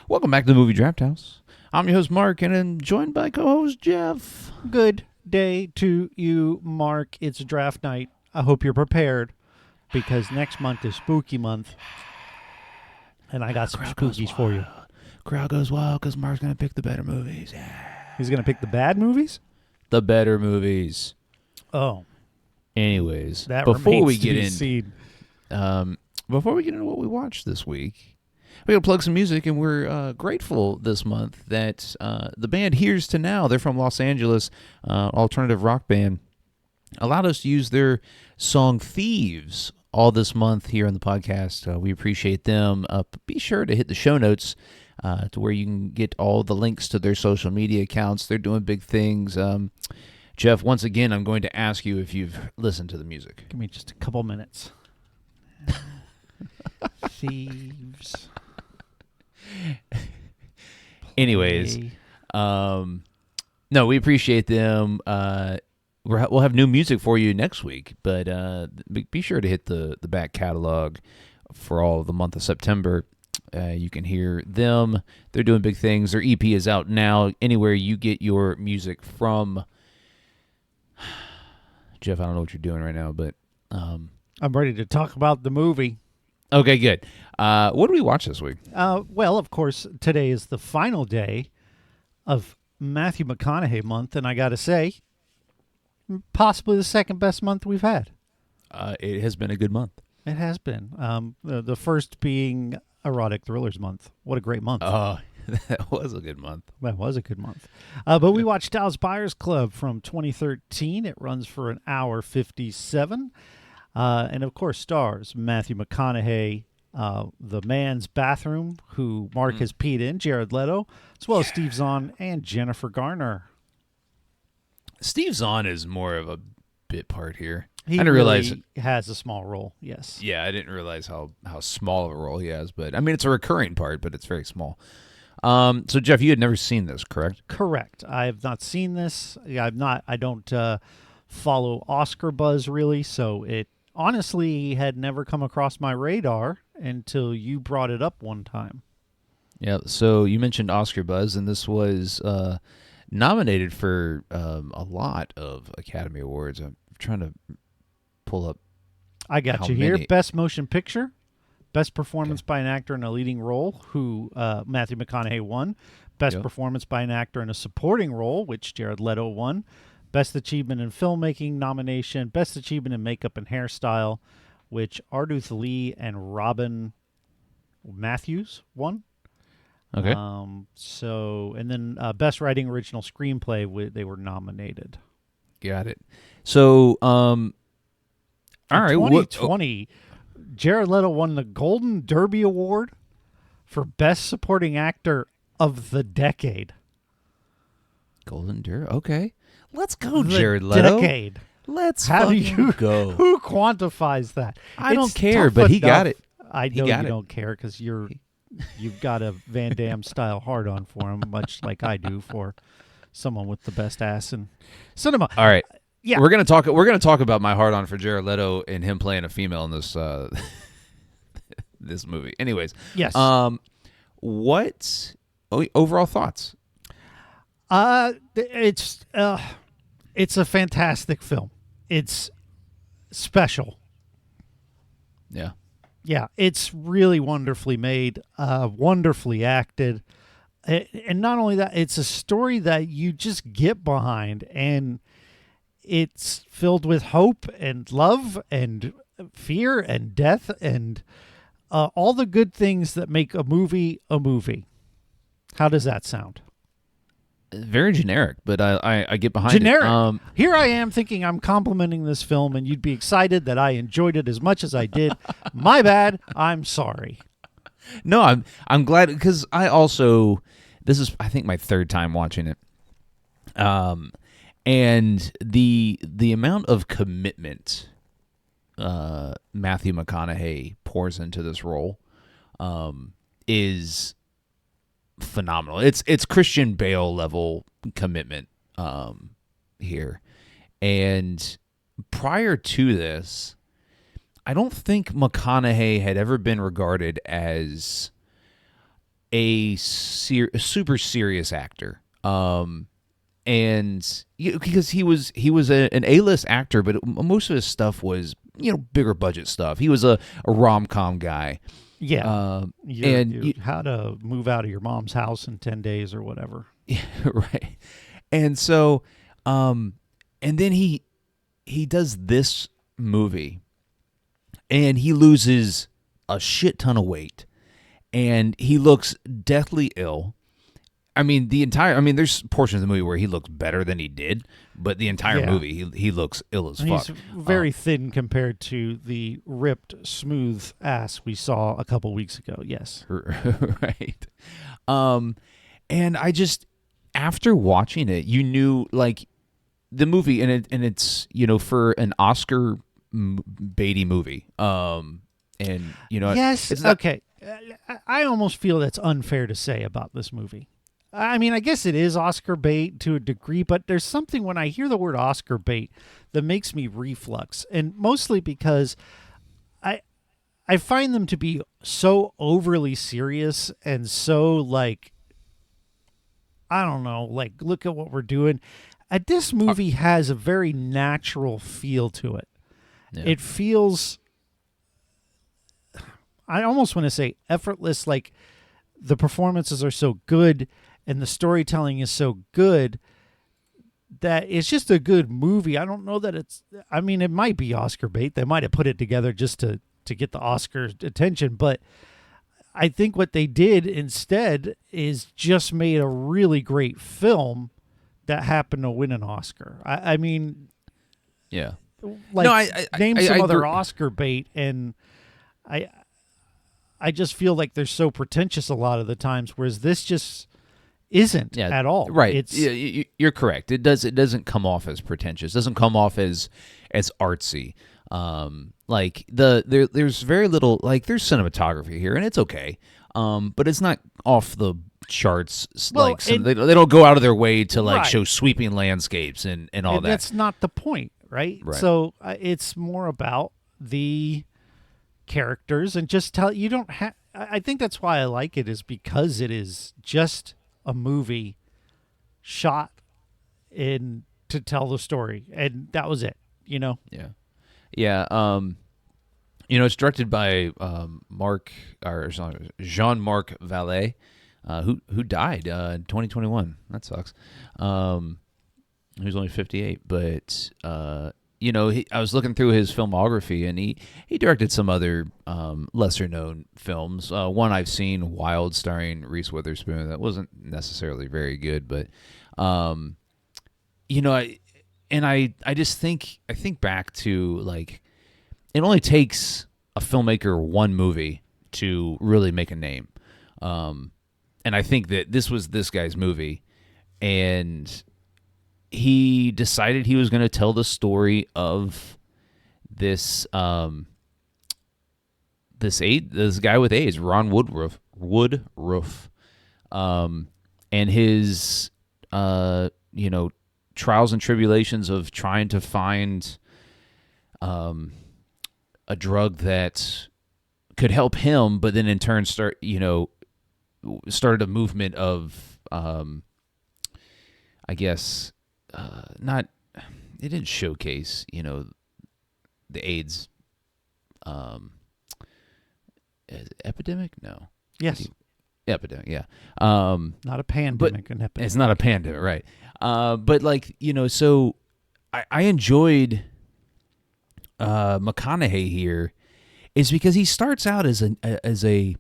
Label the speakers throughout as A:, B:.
A: Welcome back to the Movie Draft House. I'm your host, Mark, and I'm joined by co-host Jeff.
B: Good day to you, Mark. It's draft night. I hope you're prepared because next month is spooky month, and I got some spookies for you.
A: Crowd goes wild because Mark's going to pick the better movies. Yeah.
B: He's going to pick the bad movies?
A: The better movies.
B: Oh.
A: Anyways,
B: That
A: before we
B: remains to
A: get
B: be
A: in,
B: seen.
A: before we get into what we watched this week, we're going to plug some music, and we're grateful this month that the band Here's to Now, they're from Los Angeles, alternative rock band, allowed us to use their song Thieves all this month here on the podcast. We appreciate them. Be sure to hit the show notes to where you can get all the links to their social media accounts. They're doing big things. Jeff, once again, I'm going to ask you if you've listened to the music.
B: Give me just a couple minutes. Thieves.
A: Anyways, no, we appreciate them. We'll have new music for you next week, but be sure to hit the back catalog for all of the month of September. You can hear them. They're doing big things. Their EP is out now. Anywhere you get your music from. Jeff, I don't know what you're doing right now, but
B: I'm ready to talk about the movie.
A: Okay, good. What did we watch this week?
B: Well, of course, today is the final day of Matthew McConaughey month, and I got to say, possibly the second best month we've had.
A: It has been a good month.
B: It has been. The first being Erotic Thrillers month. What a great month.
A: Oh, that was a good month.
B: That was a good month. But we watched Dallas Buyers Club from 2013. It runs for an hour 57. And, of course, stars Matthew McConaughey, The Man's Bathroom, who Mark has peed in, Jared Leto, as well as Steve Zahn and Jennifer Garner.
A: Steve Zahn is more of a bit part here.
B: He
A: I didn't realize
B: really has a small role, yes.
A: Yeah, I didn't realize how small of a role he has. But, I mean, it's a recurring part, but it's very small. So, Jeff, you had never seen this, correct?
B: Correct. I have not seen this. I don't follow Oscar buzz, really, so it honestly had never come across my radar until you brought it up one time.
A: Yeah, so you mentioned Oscar buzz, and this was nominated for a lot of Academy Awards. I'm trying to pull up.
B: I got
A: how
B: you here.
A: many.
B: Best Motion Picture, Best Performance by an Actor in a Leading Role, who Matthew McConaughey won. Best Performance by an Actor in a Supporting Role, which Jared Leto won. Best Achievement in Filmmaking nomination, Best Achievement in Makeup and Hairstyle, which Ardith Lee and Robin Matthews won.
A: Okay.
B: And then Best Writing Original Screenplay, they were nominated.
A: Got it. So, all right.
B: 2020, Jared Leto won the Golden Derby Award for Best Supporting Actor of the Decade.
A: Golden Derby. Okay. Let's go, Jared Leto.
B: Decade.
A: Let's
B: How do you
A: go.
B: Who quantifies that?
A: I don't care, but he got it.
B: I know you don't care because you've got a Van Damme style hard on for him, much like I do for someone with the best ass in cinema.
A: All right.
B: Yeah.
A: We're gonna talk about my hard on for Jared Leto and him playing a female in this this movie. Anyways.
B: Yes.
A: What overall thoughts?
B: It's a fantastic film. It's special.
A: Yeah.
B: Yeah, it's really wonderfully made, wonderfully acted. And not only that, it's a story that you just get behind, and it's filled with hope and love and fear and death and all the good things that make a movie a movie. How does that sound?
A: Very generic, but I get behind
B: generic.
A: it.
B: Here I am thinking I'm complimenting this film, and you'd be excited that I enjoyed it as much as I did. My bad. I'm sorry.
A: No, I'm glad because this is I think my third time watching it. And the amount of commitment Matthew McConaughey pours into this role is phenomenal. It's Christian Bale level commitment here. And prior to this, I don't think McConaughey had ever been regarded as a super serious actor. And because he was an A-list actor, but most of his stuff was bigger budget stuff. He was a rom-com guy.
B: Yeah.
A: And
B: how to move out of your mom's house in 10 days or whatever.
A: Yeah, right. And so, and then he does this movie, and he loses a shit ton of weight, and he looks deathly ill. I mean, there's portions of the movie where he looks better than he did, but the entire movie, he looks ill as fuck.
B: He's very thin compared to the ripped, smooth ass we saw a couple weeks ago. Yes.
A: Right. And I just, after watching it, you knew, like, the movie, and it's, for an Oscar baity movie. And,
B: yes.
A: it's not,
B: okay. I almost feel that's unfair to say about this movie. I mean, I guess it is Oscar bait to a degree, but there's something when I hear the word Oscar bait that makes me reflux, and mostly because I find them to be so overly serious and so, like, I don't know, like, look at what we're doing. This movie has a very natural feel to it. Yeah. It feels, I almost want to say effortless, like the performances are so good and the storytelling is so good that it's just a good movie. I don't know that it might be Oscar bait. They might have put it together just to get the Oscar attention, but I think what they did instead is just made a really great film that happened to win an Oscar. I mean,
A: yeah.
B: Like,
A: no,
B: name some other Oscar bait, and I just feel like they're so pretentious a lot of the times, whereas this just isn't at all.
A: Right. You're correct. It doesn't come off as pretentious. It doesn't come off as artsy. Like there's very little, like, there's cinematography here, and it's okay. But it's not off the charts. Well, like they don't go out of their way to, like, show sweeping landscapes and all that.
B: That's not the point, right? So it's more about the characters and just tell you don't have. I think that's why I like it, is because it is just a movie shot in to tell the story, and that was it. Yeah.
A: It's directed by Jean-Marc Vallee, who died in 2021. That sucks. He was only 58, but I was looking through his filmography, and he directed some other lesser known films. One I've seen, Wild, starring Reese Witherspoon, that wasn't necessarily very good, but I just think back to, like, it only takes a filmmaker one movie to really make a name. And I think that this was this guy's movie, and he decided he was going to tell the story of this this guy with AIDS, Ron Woodruff, and his trials and tribulations of trying to find a drug that could help him, but then in turn started a movement of I guess not, it didn't showcase the AIDS epidemic. No.
B: Yes.
A: Epidemic. Yeah.
B: Not a pandemic. An epidemic.
A: It's not a pandemic, right? But, like, so I enjoyed McConaughey here, is because he starts out as a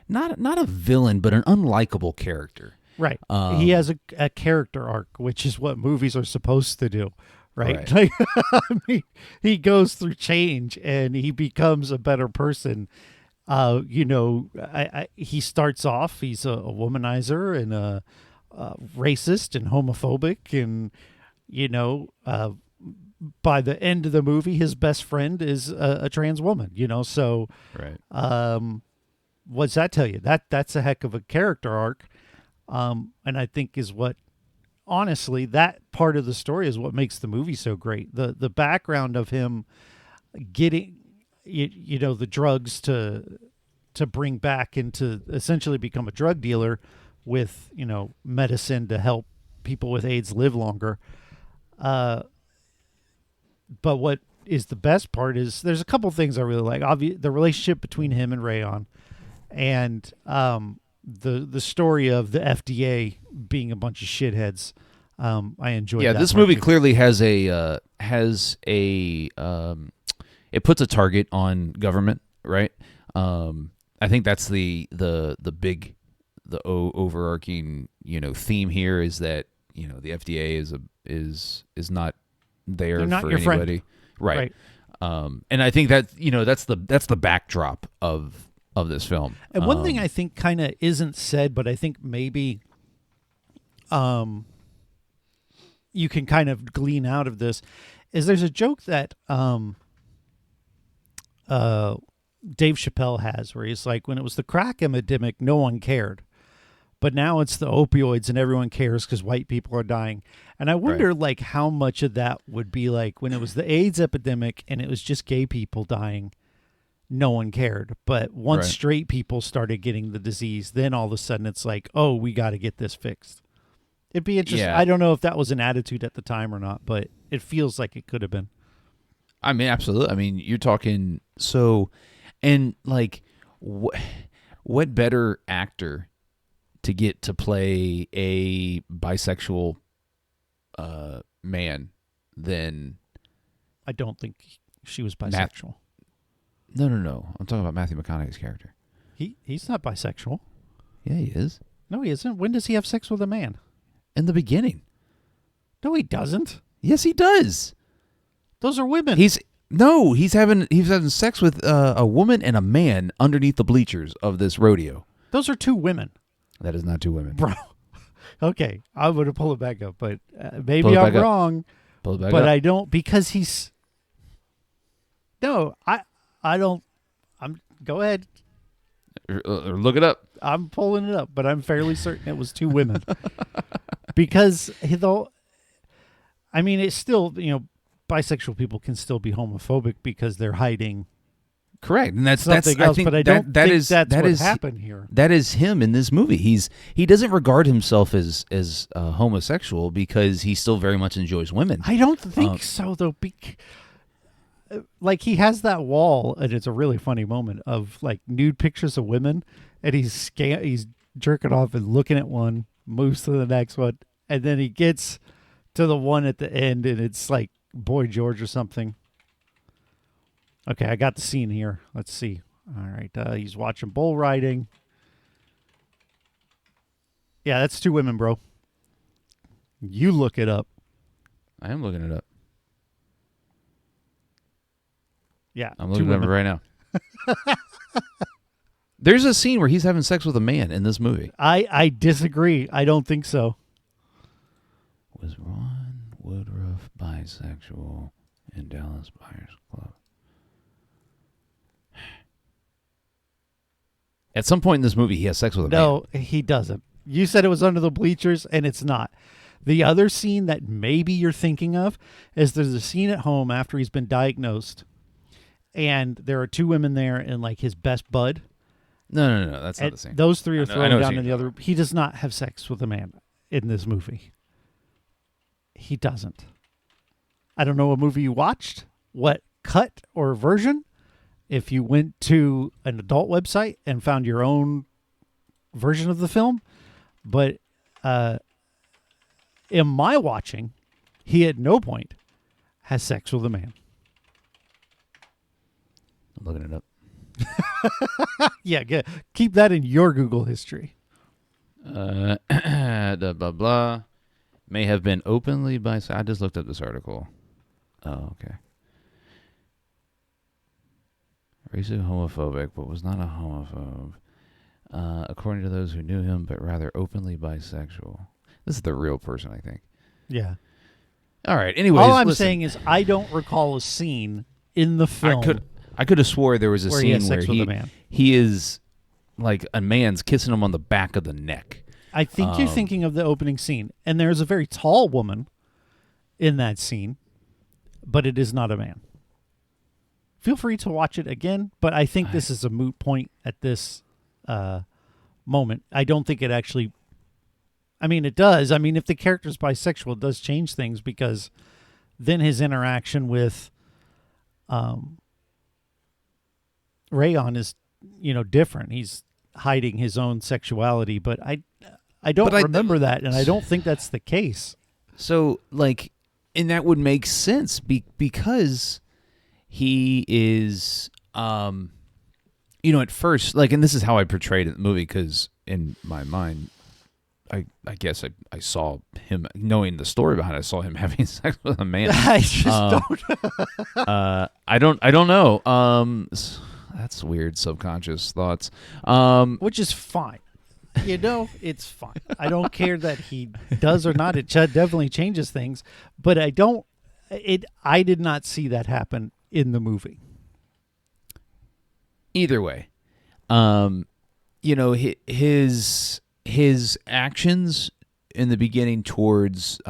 A: not a villain, but an unlikable character.
B: Right. He has a character arc, which is what movies are supposed to do. Right. Like, I mean, he goes through change and he becomes a better person. He starts off, he's a womanizer and a racist and homophobic, and by the end of the movie, his best friend is a trans woman. So what's that tell you? That's a heck of a character arc, and I think is what, honestly, that part of the story is what makes the movie so great. The background of him getting the drugs to to bring back and to essentially become a drug dealer with, medicine to help people with AIDS live longer. But what is the best part is there's a couple things I really like. The relationship between him and Rayon, and the story of the FDA being a bunch of shitheads. I enjoyed.
A: Yeah,
B: that
A: this
B: part
A: movie
B: too.
A: clearly has it puts a target on government, right? I think that's the big, overarching theme here is that the FDA is not there
B: They're not
A: for
B: your friend.
A: anybody, right?
B: Right.
A: And I think that that's the backdrop of this film.
B: And one thing I think kind of isn't said, but I think maybe you can kind of glean out of this, is there's a joke that Dave Chappelle has where he's like, when it was the crack epidemic, no one cared. But now it's the opioids and everyone cares because white people are dying. And I wonder like how much of that would be like when it was the AIDS epidemic and it was just gay people dying, no one cared. But once straight people started getting the disease, then all of a sudden it's like, oh, we got to get this fixed. It'd be interesting.
A: Yeah.
B: I don't know if that was an attitude at the time or not, but it feels like it could have been.
A: I mean, absolutely. I mean, you're talking so, and like, what better actor to get to play a bisexual man than?
B: I don't think she was bisexual.
A: No. I'm talking about Matthew McConaughey's character.
B: He's not bisexual.
A: Yeah, he is.
B: No, he isn't. When does he have sex with a man?
A: In the beginning.
B: No, he doesn't.
A: Yes, he does.
B: Those are women.
A: He's having sex with a woman and a man underneath the bleachers of this rodeo.
B: Those are two women.
A: That is not two women,
B: bro. Okay, I'm going to pull it back up, but maybe I'm wrong.
A: Pull it back
B: but
A: up.
B: I don't, because he's. No, I don't. Go ahead.
A: Or look it up.
B: I'm pulling it up, but I'm fairly certain it was two women. Because though, I mean, it's still, bisexual people can still be homophobic because they're hiding.
A: Correct, and that's
B: something else.
A: I think
B: but I don't think that's what
A: is
B: happened here.
A: That is him in this movie. He doesn't regard himself as homosexual because he still very much enjoys women.
B: I don't think so though. Like he has that wall, and it's a really funny moment of like nude pictures of women, and he's jerking off and looking at one, moves to the next one, and then he gets to the one at the end, and it's like Boy George or something. Okay, I got the scene here. Let's see. All right, he's watching bull riding. Yeah, that's two women, bro. You look it up.
A: I am looking it up.
B: Yeah,
A: I'm looking it up right now. There's a scene where he's having sex with a man in this movie.
B: I disagree. I don't think so.
A: Was Ron Woodruff bisexual in Dallas Buyers Club? At some point in this movie, he has sex with a man.
B: No, he doesn't. You said it was under the bleachers, and it's not. The other scene that maybe you're thinking of is there's a scene at home after he's been diagnosed, and there are two women there and like his best bud.
A: No, that's not the same.
B: Those three are thrown down in the
A: other.
B: other. He does not have sex with a man in this movie. He doesn't. I don't know what movie you watched, what cut or version. If you went to an adult website and found your own version of the film, but in my watching, he at no point has sex with a man.
A: I'm looking it up.
B: Yeah, good. Keep that in your Google history.
A: Blah, blah, blah. May have been openly bisexual. I just looked up this article. Oh, okay. Racially homophobic, but was not a homophobe. According to those who knew him, but rather openly bisexual. This is the real person, I think.
B: Yeah.
A: All right. Anyways,
B: all I'm
A: listen.
B: saying is I don't recall a scene in the film
A: I could have swore there was a
B: where
A: scene
B: he has sex
A: where
B: with a man.
A: he is like a man's kissing him on the back of the neck.
B: I think you're thinking of the opening scene, and there's a very tall woman in that scene, but it is not a man. feel free to watch it again. But I think this is a moot point at this moment. I don't think it actually. I mean, it does. I mean, if the character's bisexual, it does change things because then his interaction with Rayon is, different. He's hiding his own sexuality, but I don't remember that, and I don't think that's the case.
A: So, and that would make sense because he is, at first, and this is how I portrayed it in the movie, because in my mind, I guess I saw him, knowing the story behind it, I saw him having sex with a man.
B: I just don't.
A: I don't know. That's weird subconscious thoughts.
B: Which is fine. It's fine. I don't care that he does or not. It definitely changes things, but I did not see that happen in the movie.
A: Either way, his actions in the beginning towards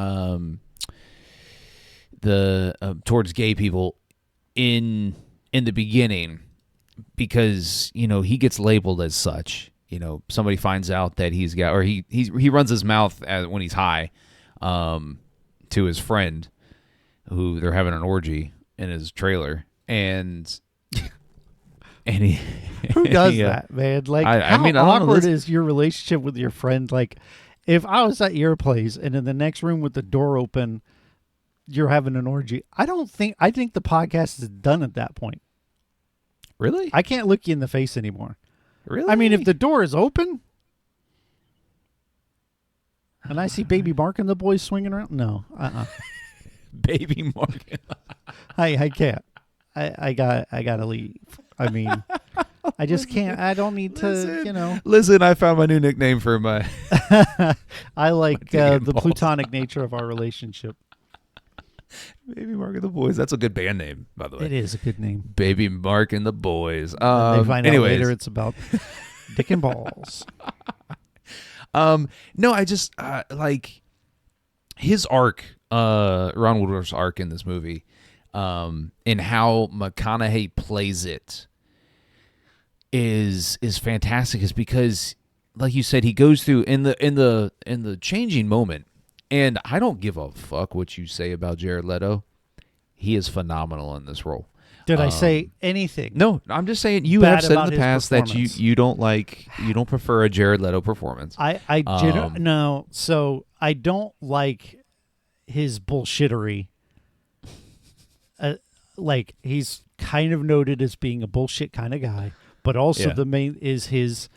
A: towards gay people in the beginning, because he gets labeled as such. Somebody finds out that he's got, or he runs his mouth when he's high, to his friend, who they're having an orgy in his trailer, and he
B: who does that, man? How awkward is your relationship with your friend? If I was at your place and in the next room with the door open, you're having an orgy. I think the podcast is done at that point.
A: Really?
B: I can't look you in the face anymore.
A: Really?
B: I mean, if the door is open and I see Baby Mark and the boys swinging around, no.
A: Baby Mark.
B: I can't. I gotta leave. I mean, I just can't. I don't need to,
A: Listen, I found my new nickname for my...
B: I like the plutonic nature of our relationship.
A: Baby Mark and the Boys. That's a good band name, by the way.
B: It is a good name.
A: Baby Mark and the Boys.
B: They find out later it's about dick and balls.
A: No, I just his arc, Ron Woodward's arc in this movie, and how McConaughey plays it is fantastic. Is because, like you said, he goes through in the changing moment. And I don't give a fuck what you say about Jared Leto. He is phenomenal in this role.
B: Did I say anything?
A: No, I'm just saying you have said in the past that you don't prefer a Jared Leto performance.
B: No, so I don't like his bullshittery. He's kind of noted as being a bullshit kind of guy, but also the main is his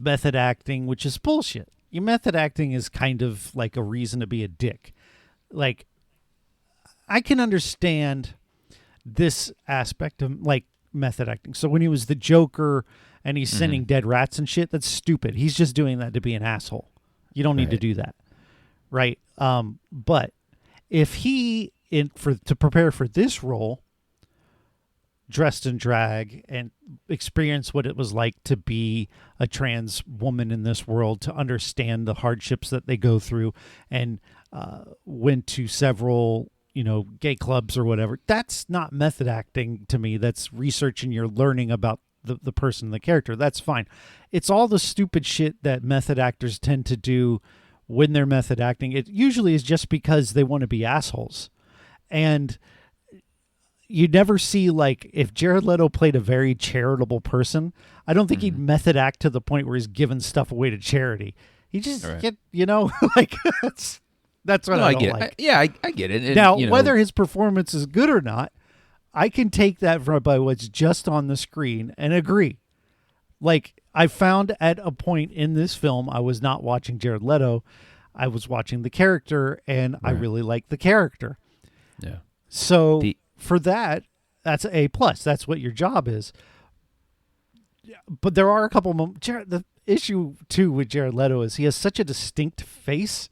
B: method acting, which is bullshit. Your method acting is kind of like a reason to be a dick. I can understand this aspect of method acting. So when he was the Joker and he's sending dead rats and shit, that's stupid. He's just doing that to be an asshole. You don't need to do that, right? But if he to prepare for this role, dressed in drag and experience what it was like to be a trans woman in this world, to understand the hardships that they go through, and went to several, gay clubs or whatever. That's not method acting to me. That's researching. You're learning about the person, the character. That's fine. It's all the stupid shit that method actors tend to do when they're method acting. It usually is just because they want to be assholes. And you never see, if Jared Leto played a very charitable person, I don't think he'd method act to the point where he's giving stuff away to charity. He just that's what I don't like.
A: I get it. And,
B: now, whether his performance is good or not, I can take that by what's just on the screen and agree. I found at a point in this film, I was not watching Jared Leto. I was watching the character, and I really liked the character.
A: Yeah.
B: So... for that, that's an A+. That's what your job is. But there are a couple moments. The issue, too, with Jared Leto is he has such a distinct face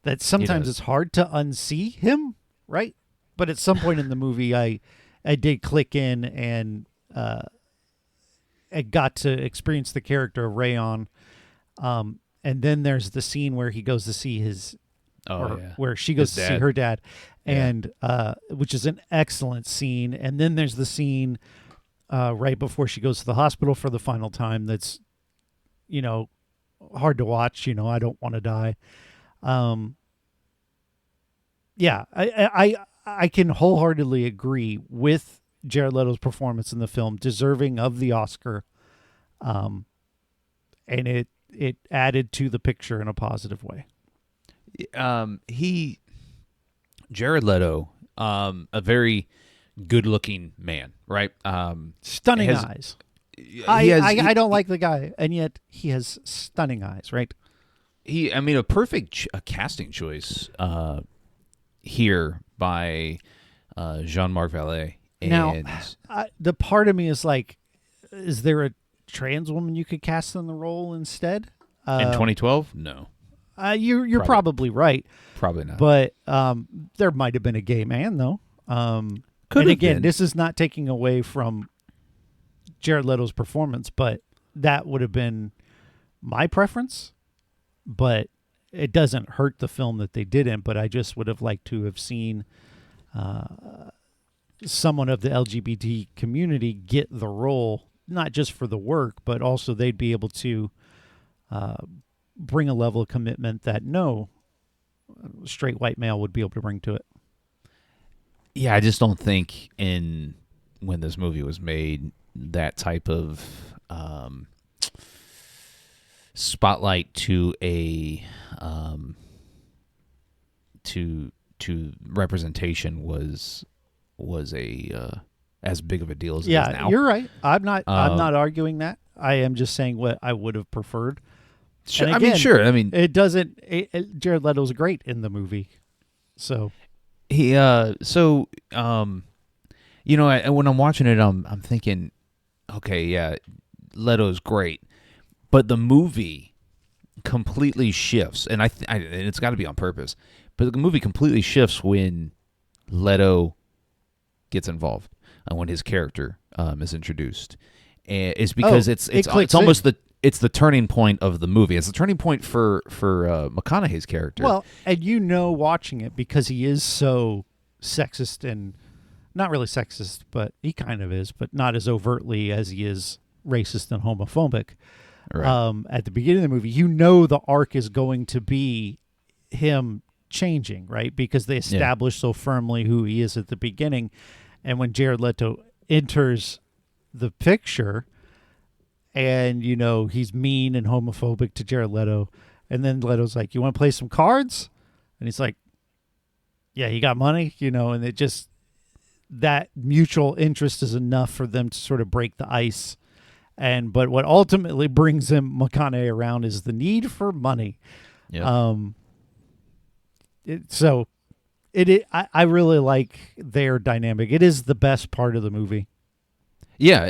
B: that sometimes it's hard to unsee him, right? But at some point in the movie, I did click in and I got to experience the character of Rayon. And then there's the scene where he goes to see where she goes to see her dad, and which is an excellent scene. And then there's the scene right before she goes to the hospital for the final time. That's, hard to watch. I don't want to die. Yeah, I can wholeheartedly agree with Jared Leto's performance in the film, deserving of the Oscar. And it added to the picture in a positive way.
A: Jared Leto, a very good-looking man, right?
B: Stunning eyes. I don't like the guy, and yet he has stunning eyes, right?
A: A perfect casting choice here by Jean-Marc Vallee.
B: Now, the part of me is like, is there a trans woman you could cast in the role instead?
A: In 2012? No.
B: You're probably right.
A: Probably not.
B: But there might have been a gay man, though.
A: Could
B: and
A: have
B: again,
A: been.
B: This is not taking away from Jared Leto's performance, but that would have been my preference. But it doesn't hurt the film that they didn't. But I just would have liked to have seen someone of the LGBT community get the role, not just for the work, but also they'd be able to bring a level of commitment that no straight white male would be able to bring to it.
A: Yeah, I just don't think when this movie was made, that type of spotlight to a to representation was a as big of a deal as it is now.
B: Yeah, you're right. I'm not arguing that. I am just saying what I would have preferred.
A: Sure,
B: Again, it doesn't. Jared Leto's great in the movie, so
A: he when I'm watching it, I'm thinking, okay, yeah, Leto's great, but the movie completely shifts, and and it's got to be on purpose. But the movie completely shifts when Leto gets involved, and when his character is introduced, and it's because it's almost it's the turning point of the movie. It's the turning point for McConaughey's character.
B: Well, and watching it, because he is so sexist, and not really sexist, but he kind of is, but not as overtly as he is racist and homophobic.
A: Right.
B: At the beginning of the movie, the arc is going to be him changing, right? Because they establish so firmly who he is at the beginning. And when Jared Leto enters the picture, and he's mean and homophobic to Jared Leto, and then Leto's like, "You want to play some cards?" And he's like, "Yeah, you got money?" And it just, that mutual interest is enough for them to sort of break the ice. But what ultimately brings McConaughey around is the need for money.
A: Yeah.
B: I really like their dynamic. It is the best part of the movie.
A: Yeah,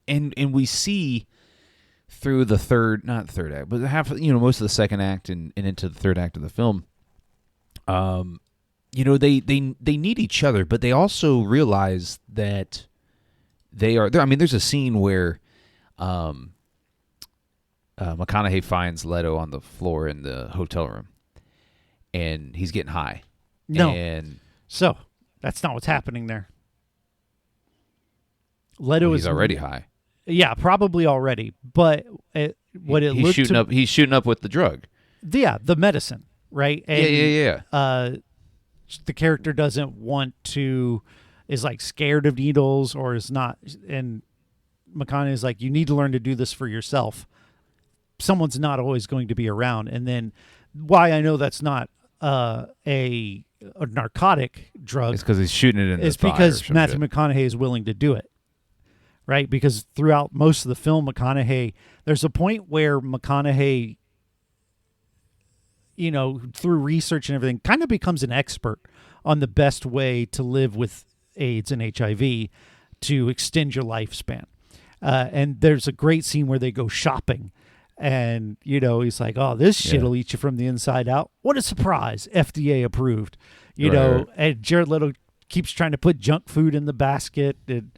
A: and we see through the not third act, but most of the second act and into the third act of the film, they need each other, but they also realize that they are there. I mean, there's a scene where McConaughey finds Leto on the floor in the hotel room, and he's getting high.
B: So that's not what's happening there. Leto
A: he's already high.
B: Yeah, probably already. But he's
A: shooting up with the drug.
B: Yeah, the medicine, right? And,
A: yeah.
B: The character doesn't want to, is like scared of needles, or is not. And McConaughey is like, you need to learn to do this for yourself. Someone's not always going to be around. And then why I know that's not a narcotic drug.
A: It's because he's shooting it in the thigh.
B: It's because Matthew McConaughey is willing to do it, right? Because throughout most of the film, there's a point where McConaughey, through research and everything, kind of becomes an expert on the best way to live with AIDS and HIV to extend your lifespan. And there's a great scene where they go shopping. And, he's like, "Oh, this shit will eat you from the inside out. What a surprise. FDA approved."
A: Right.
B: And Jared Leto keeps trying to put junk food in the basket. And,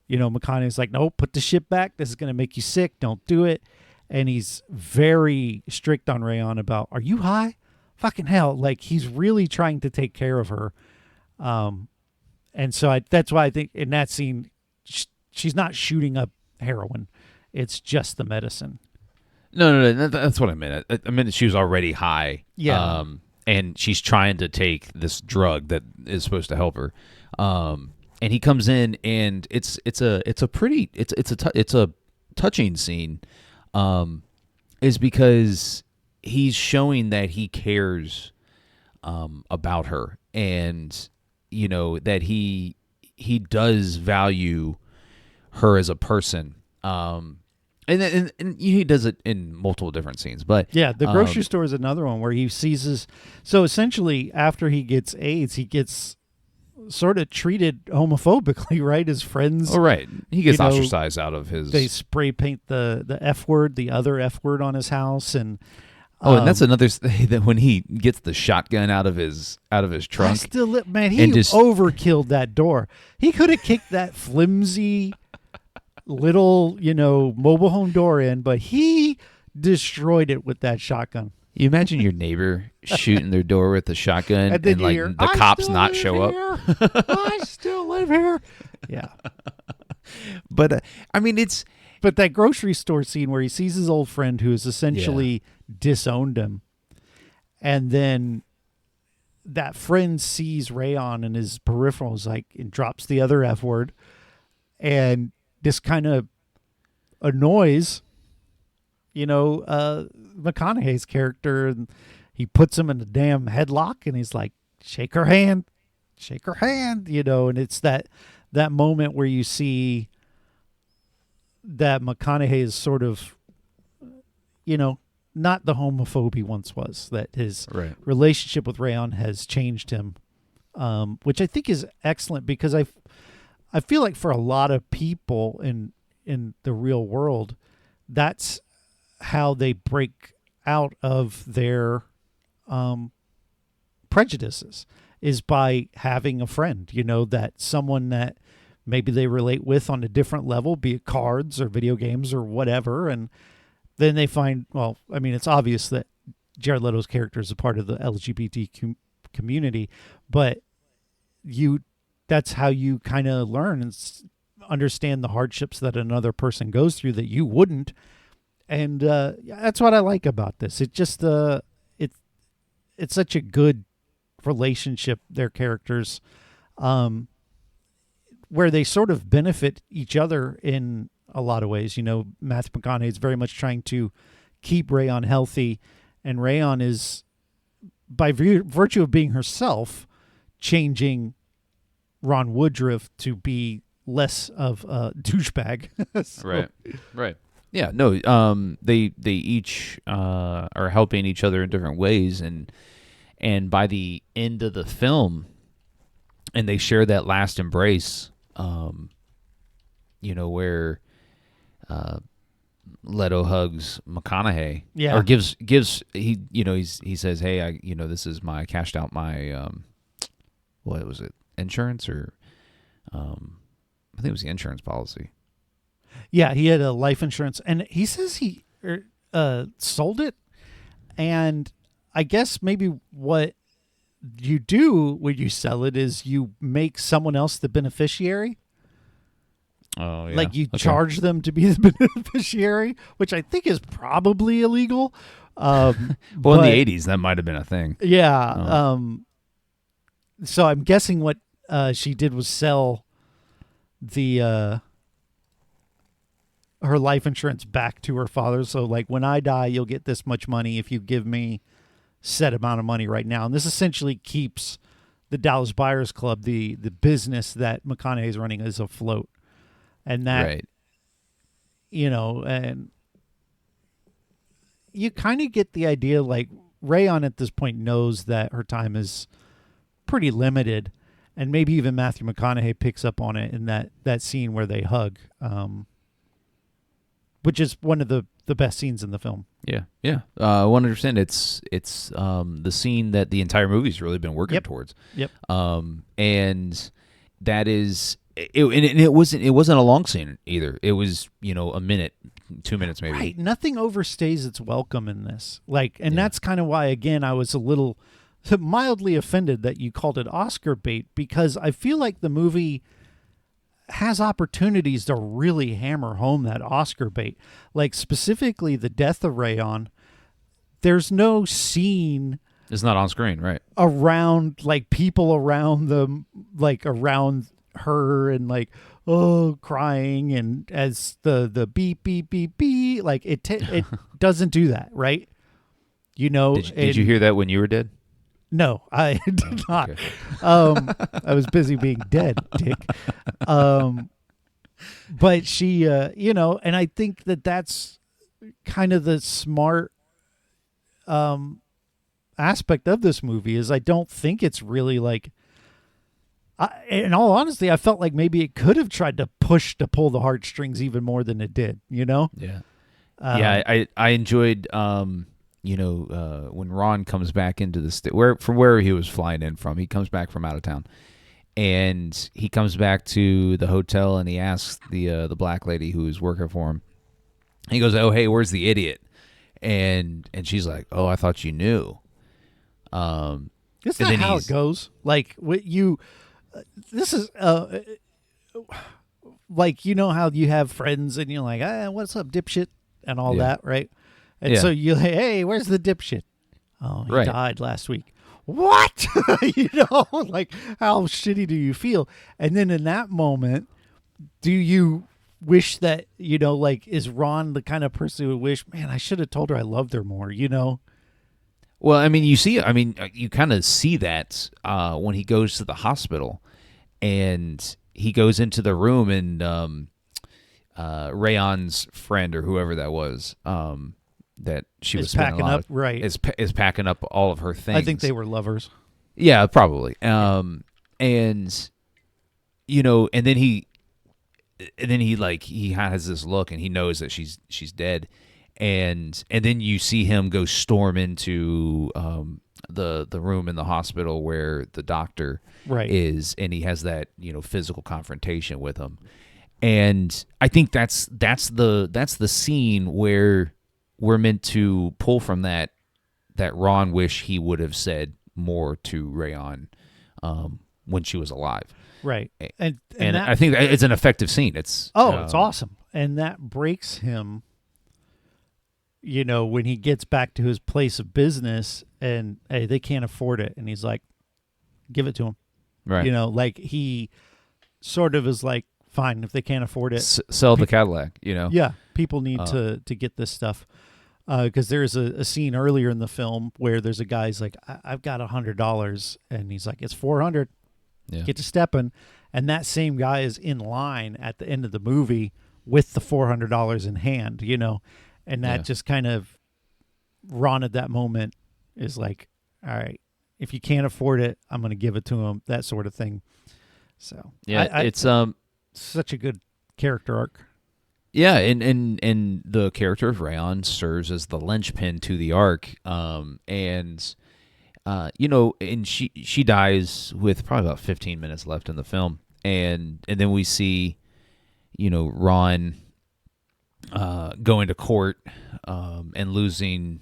B: McConaughey's like, "No, put the shit back. This is going to make you sick. Don't do it." And he's very strict on Rayon about, "Are you high? Fucking hell." Like, he's really trying to take care of her. And so that's why I think in that scene, she's not shooting up heroin. It's just the medicine.
A: No, that's what I meant. I meant that she was already high.
B: Yeah.
A: And she's trying to take this drug that is supposed to help her. And he comes in, and it's a touching scene. Is because he's showing that he cares about her, and that he does value her as a person. And he does it in multiple different scenes, but
B: yeah, the grocery store is another one where he seizes. So essentially, after he gets AIDS, he gets sort of treated homophobically, right? His friends.
A: Oh, right. He gets ostracized out of his.
B: They spray paint the F word, the other F word on his house, and
A: and that's another that when he gets the shotgun out of his trunk.
B: I still, man, he overkilled that door. He could have kicked that flimsy little, mobile home door in, but he destroyed it with that shotgun.
A: You imagine your neighbor shooting their door with a shotgun and the cops not show up.
B: I still live here. Yeah.
A: But I mean,
B: but that grocery store scene where he sees his old friend who has essentially disowned him, and then that friend sees Rayon in his peripherals, and drops the other F word, and this kind of annoys, McConaughey's character, and he puts him in a damn headlock, and he's like, shake her hand, and it's that moment where you see that McConaughey is sort of, not the homophobe he once was, that his relationship with Rayon has changed him, which I think is excellent, because I feel like for a lot of people in the real world, that's how they break out of their prejudices, is by having a friend, that someone that maybe they relate with on a different level, be it cards or video games or whatever. And then they find, it's obvious that Jared Leto's character is a part of the LGBT community, but that's how you kind of learn and understand the hardships that another person goes through that you wouldn't. And that's what I like about this. It just it's such a good relationship, their characters, where they sort of benefit each other in a lot of ways. Matthew McConaughey is very much trying to keep Rayon healthy, and Rayon is, by virtue of being herself, changing Ron Woodruff to be less of a douchebag.
A: Right. Yeah, no, they each are helping each other in different ways, and by the end of the film, and they share that last embrace, where Leto hugs McConaughey, or gives he says, hey, this is I cashed out my what was it, insurance, or I think it was the insurance policy.
B: Yeah, he had a life insurance, and he says he sold it. And I guess maybe what you do when you sell it is you make someone else the beneficiary.
A: Oh, yeah.
B: Like you charge them to be the beneficiary, which I think is probably illegal.
A: Well, in the 80s, that might have been a thing.
B: Yeah. So I'm guessing what she did was sell the her life insurance back to her father. So when I die, you'll get this much money if you give me set amount of money right now. And this essentially keeps the Dallas Buyers Club, the business that McConaughey is running, is afloat. And that, and you kind of get the idea, Rayon at this point knows that her time is pretty limited, and maybe even Matthew McConaughey picks up on it in that scene where they hug, which is one of the best scenes in the film.
A: Yeah. 100%. It's the scene that the entire movie's really been working towards.
B: Yep.
A: And that is it wasn't a long scene either. It was, a minute, 2 minutes maybe.
B: Right. Nothing overstays its welcome in this. That's kind of why, again, I was a little mildly offended that you called it Oscar bait, because I feel like the movie has opportunities to really hammer home that Oscar bait. Like specifically the death of Rayon, there's no scene
A: It's not on screen, right?
B: around like people around them, like around her and like crying, and as the beep beep beep beep, like it doesn't do that, right?
A: Did you hear that when you were dead?
B: No, I did not.
A: Okay.
B: I was busy being dead, Dick. But she, and I think that's kind of the smart aspect of this movie is I don't think it's really like, in all honesty, I felt like maybe it could have tried to pull the heartstrings even more than it did,
A: Yeah. I enjoyed, when Ron comes back into the state, from where he was flying in from. He comes back from out of town, and he comes back to the hotel, and he asks the black lady who was working for him. He goes, "Oh, hey, where's the idiot?" And she's like, "Oh, I thought you knew."
B: It's not how it goes. Like what you, this is like how you have friends and you're like, what's up, dipshit, and all that, right? And so you, hey, where's the dipshit? Oh, he died last week. What? Like how shitty do you feel? And then in that moment, do you wish that, like, is Ron the kind of person who would wish, man, I should have told her I loved her more,
A: Well, I mean, you kind of see that when he goes to the hospital, and he goes into the room, and Rayon's friend or whoever that was, that she was
B: packing up, right?
A: Is packing up all of her things.
B: I think they were lovers.
A: Yeah, probably. And and then he has this look, and he knows that she's dead. And then you see him go storm into the room in the hospital where the doctor is, and he has that physical confrontation with him. And I think that's the scene where we're meant to pull from that Ron wish he would have said more to Rayon when she was alive.
B: Right. And that,
A: I think it's an effective scene. It's
B: awesome. And that breaks him. When he gets back to his place of business and, hey, they can't afford it. And he's like, give it to him.
A: Right.
B: Like he sort of is like, fine, if they can't afford it.
A: Sell the Cadillac,
B: Yeah. People need to get this stuff. Because there's a scene earlier in the film where there's a guy's like, I've got $100. And he's like, it's $400.
A: Yeah.
B: Get to stepping. And that same guy is in line at the end of the movie with the $400 in hand, And that just kind of, Ron at that moment is like, all right, if you can't afford it, I'm going to give it to him, that sort of thing. So
A: yeah, it's
B: such a good character arc.
A: Yeah, and the character of Rayon serves as the linchpin to the arc, and she dies with probably about 15 minutes left in the film, and then we see, Ron going to court and losing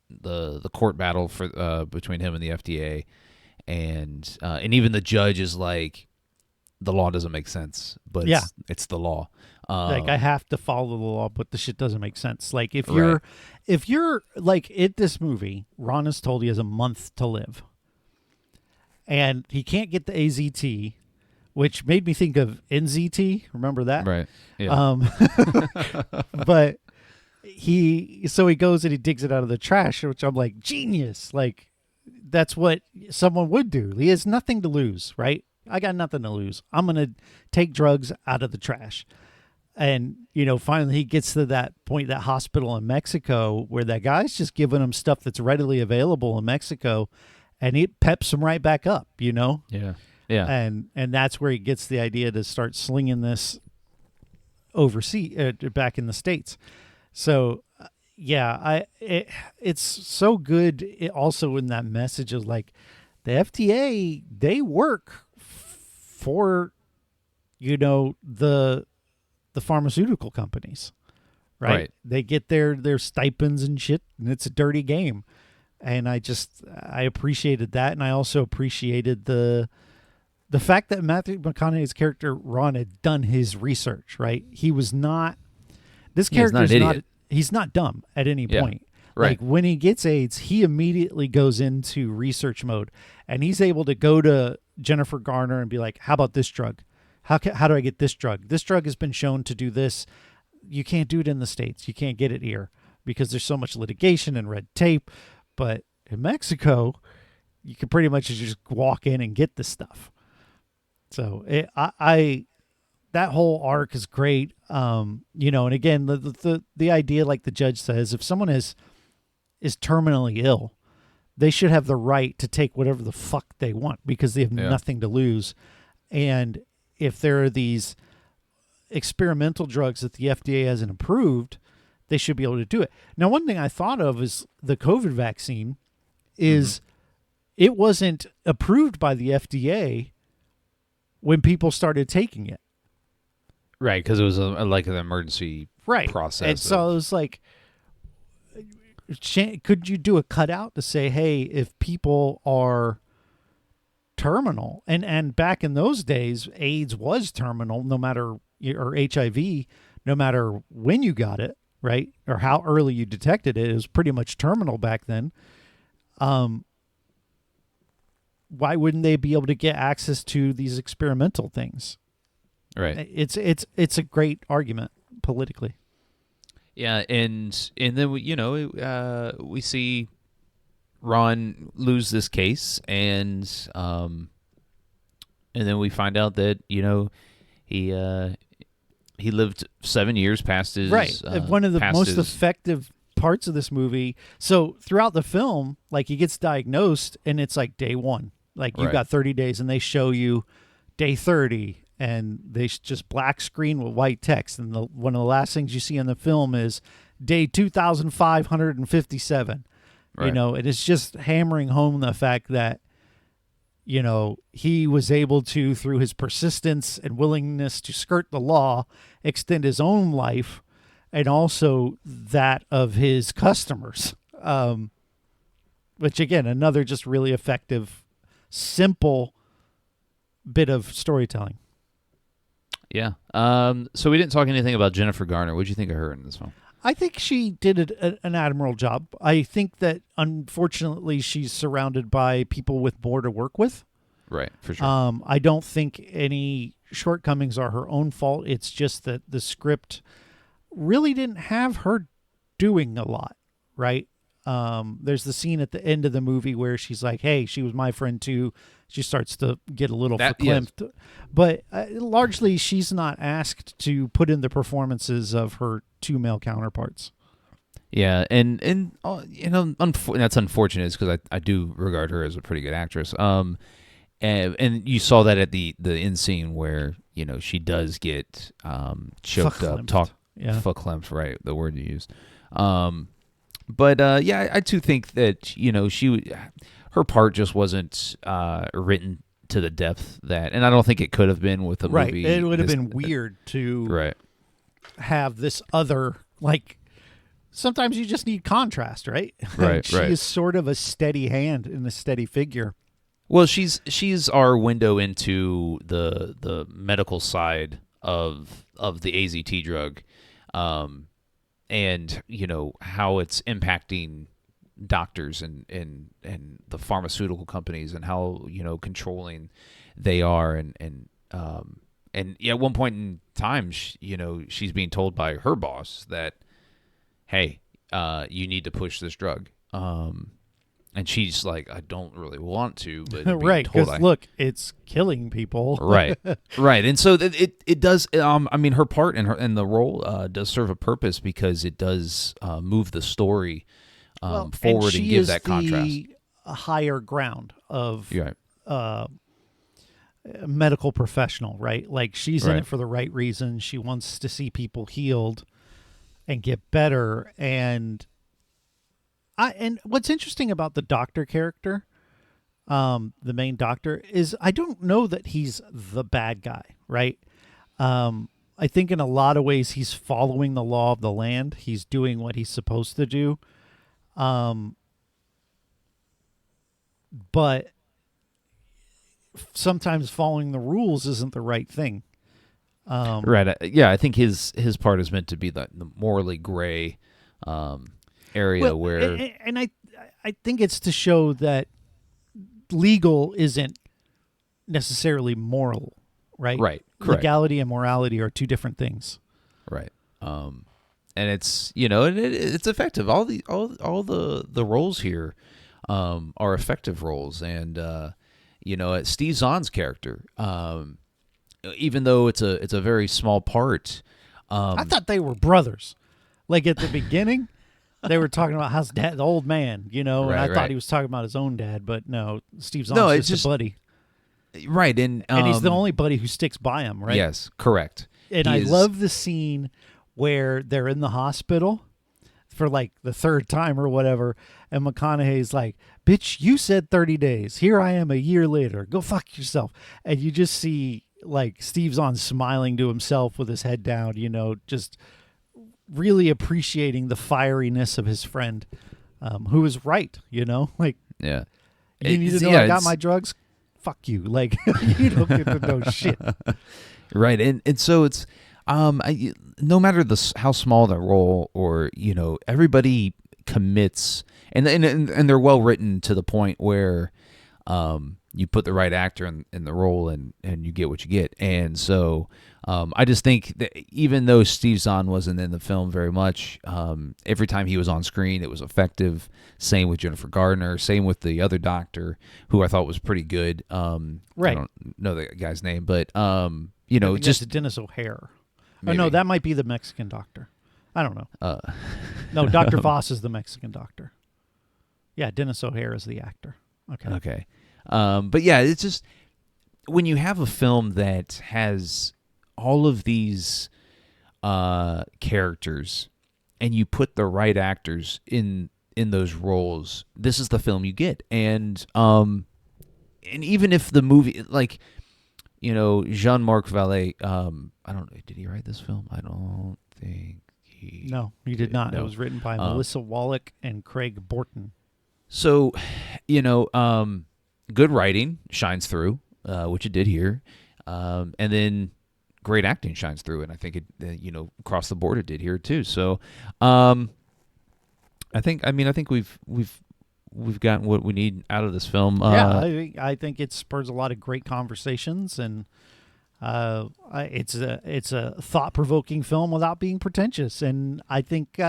A: the court battle for between him and the FDA, and even the judge is like, the law doesn't make sense, but it's the law.
B: Like, I have to follow the law, but the shit doesn't make sense. Like if you're like in this movie, Ron is told he has a month to live, and he can't get the AZT, which made me think of NZT. Remember that?
A: Right. Yeah.
B: But he goes and he digs it out of the trash, which I'm like, genius. Like, that's what someone would do. He has nothing to lose, right? I got nothing to lose. I'm going to take drugs out of the trash. And, finally he gets to that point, that hospital in Mexico, where that guy's just giving him stuff that's readily available in Mexico, and it peps him right back up,
A: Yeah. Yeah.
B: And that's where he gets the idea to start slinging this overseas, back in the States. So, it's so good. Also in that message of like, the FDA, they work for, the pharmaceutical companies, right? They get their stipends and shit, and it's a dirty game. And I appreciated that, and I also appreciated the the fact that Matthew McConaughey's character Ron had done his research, right? He was not. This character is not. He's not dumb at any point.
A: Right.
B: Like when he gets AIDS, he immediately goes into research mode, and he's able to go to Jennifer Garner and be like, "How about this drug? How do I get this drug? This drug has been shown to do this. You can't do it in the States. You can't get it here because there's so much litigation and red tape. But in Mexico, you can pretty much just walk in and get this stuff." So that whole arc is great. And again, the idea, like the judge says, if someone is terminally ill, they should have the right to take whatever the fuck they want because they have nothing to lose. And if there are these experimental drugs that the FDA hasn't approved, they should be able to do it. Now, one thing I thought of is the COVID vaccine is it wasn't approved by the FDA when people started taking it.
A: Right, because it was like an emergency process.
B: And so it was like, could you do a cutout to say, hey, if people are terminal, and back in those days, AIDS was terminal, or HIV, no matter when you got it, right, or how early you detected it, it was pretty much terminal back then. Why wouldn't they be able to get access to these experimental things?
A: Right.
B: It's a great argument politically. Yeah,
A: and then we see Ron lose this case, and then we find out that he lived 7 years past his
B: one of the most effective parts of this movie. So throughout the film, like he gets diagnosed, and it's like day 1. Like you got 30 days, and they show you day 30, and they just black screen with white text. And one of the last things you see in the film is day 2,557. Right. And it's just hammering home the fact that, he was able to, through his persistence and willingness to skirt the law, extend his own life and also that of his customers. Which, again, another just really effective, simple bit of storytelling.
A: Yeah. So we didn't talk anything about Jennifer Garner. What did you think of her in this film?
B: I think she did an admirable job. I think that, unfortunately, she's surrounded by people with more to work with.
A: Right, for sure.
B: I don't think any shortcomings are her own fault. It's just that the script really didn't have her doing a lot, right? There's the scene at the end of the movie where she's like, hey, she was my friend too. She starts to get a little verklempt. Yes. But largely, she's not asked to put in the performances of her 2 male counterparts.
A: Yeah, and that's unfortunate because I do regard her as a pretty good actress. And you saw that at the end scene where she does get choked up, verklempt, right? The word you used. But I too think that her part just wasn't written to the depth and I don't think it could have been with the movie.
B: It would have been weird to have this other, like, sometimes you just need contrast, right?
A: Right.
B: She is sort of a steady hand and a steady figure.
A: Well, she's our window into the medical side of the AZT drug, and how it's impacting doctors and the pharmaceutical companies and how controlling they are and at one point in time she's being told by her boss that, hey, you need to push this drug, and she's like, I don't really want to, but
B: right, because look, it's killing people.
A: right, and so it does. I mean, her part in the role does serve a purpose because it does move the story forward and give that contrast.
B: The higher ground of medical professional, right? Like she's in it for the right reason. She wants to see people healed and get better, and what's interesting about the doctor character, the main doctor, is I don't know that he's the bad guy, right? I think in a lot of ways he's following the law of the land. He's doing what he's supposed to do. But sometimes following the rules isn't the right thing.
A: Right. Yeah, I think his part is meant to be the morally gray area
B: Well,
A: where.
B: and I think it's to show that legal isn't necessarily moral, right?
A: Right. Correct.
B: Legality and morality are two different things.
A: Right. And it's it's effective. All the roles here are effective roles, and Steve Zahn's character, even though it's a very small part.
B: I thought they were brothers. Like at the beginning, they were talking about how's dad, the old man, and I thought he was talking about his own dad, but no, Steve Zahn's just a buddy.
A: Right, and
B: he's the only buddy who sticks by him, right?
A: Yes, correct.
B: And I love the scene where they're in the hospital for like the third time or whatever, and McConaughey's like, "Bitch, you said 30 days. Here I am a year later. Go fuck yourself." And you just see like Steve Zahn smiling to himself with his head down, just really appreciating the fieriness of his friend, who is right, like,
A: yeah.
B: You need to know I got my drugs? Fuck you. Like, you don't get to know shit.
A: Right. And so it's, no matter how small the role or, everybody commits and they're well written to the point where, you put the right actor in the role and you get what you get. And so, I just think that even though Steve Zahn wasn't in the film very much, every time he was on screen, it was effective. Same with Jennifer Garner. Same with the other doctor, who I thought was pretty good.
B: Right.
A: I don't know the guy's name, but
B: just Dennis O'Hare.
A: Maybe.
B: Oh no, that might be the Mexican doctor. I don't know. No, Dr. Voss is the Mexican doctor. Yeah, Dennis O'Hare is the actor.
A: Okay. But yeah, it's just when you have a film that has all of these characters and you put the right actors in those roles, this is the film you get. And even if the movie, like, Jean-Marc Vallee, I don't know, did he write this film? I don't think he...
B: No, he did not.
A: No.
B: It was written by Melissa Wallach and Craig Borton.
A: So, good writing shines through, which it did here. And then great acting shines through, and I think it, across the board it did here too. So, I think we've gotten what we need out of this film.
B: I think it spurs a lot of great conversations, and it's a thought-provoking film without being pretentious, and I think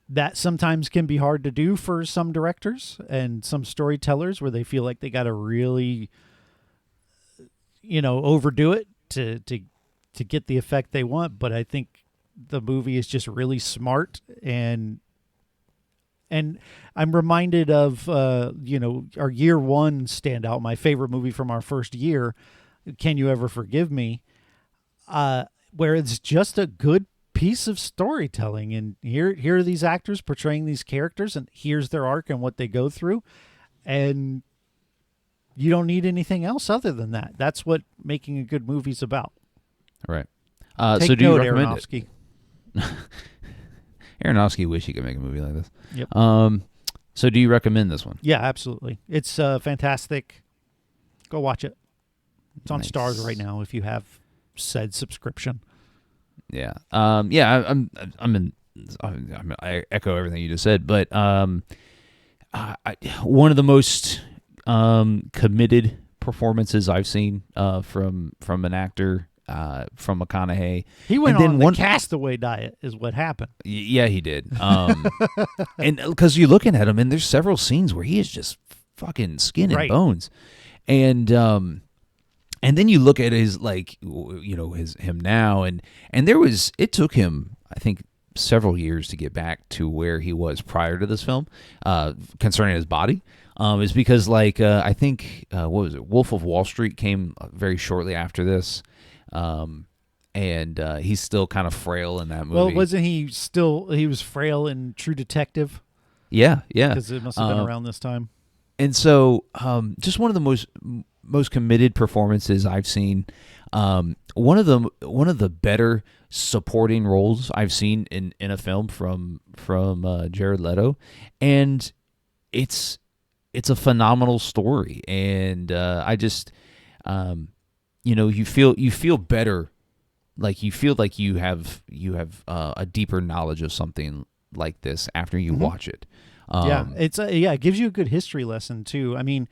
B: that sometimes can be hard to do for some directors and some storytellers, where they feel like they got to really, overdo it to get the effect they want. But I think the movie is just really smart, and I'm reminded of our year one standout, my favorite movie from our first year, Can You Ever Forgive Me? Where it's just a good piece of storytelling, and here are these actors portraying these characters, and here's their arc and what they go through, and you don't need anything else other than that. That's what making a good movie's about.
A: Right.
B: Take
A: so do
B: note,
A: you recommend
B: Aronofsky.
A: it? Aronofsky wish he could make a movie like this.
B: Yep.
A: So do you recommend this one?
B: Yeah, absolutely. It's fantastic. Go watch it. It's on
A: Nice.
B: Stars right now if you have said subscription.
A: Yeah. I echo everything you just said, but one of the most committed performances I've seen from an actor, from McConaughey.
B: He went on the Castaway diet is what happened.
A: Yeah, he did. And because you're looking at him, and there's several scenes where he is just fucking skin and bones, and then you look at his him now, and it took him, I think, several years to get back to where he was prior to this film, concerning his body. Is because I think what was it? Wolf of Wall Street came very shortly after this, and he's still kind of frail in that movie.
B: Well, wasn't he still? He was frail in True Detective.
A: Yeah.
B: Because it must have been around this time.
A: And so, just one of the most committed performances I've seen. One of the better supporting roles I've seen in a film from Jared Leto, and it's it's a phenomenal story, and I just you feel better, like you feel like you have a deeper knowledge of something like this after you watch it.
B: It gives you a good history lesson too. I mean,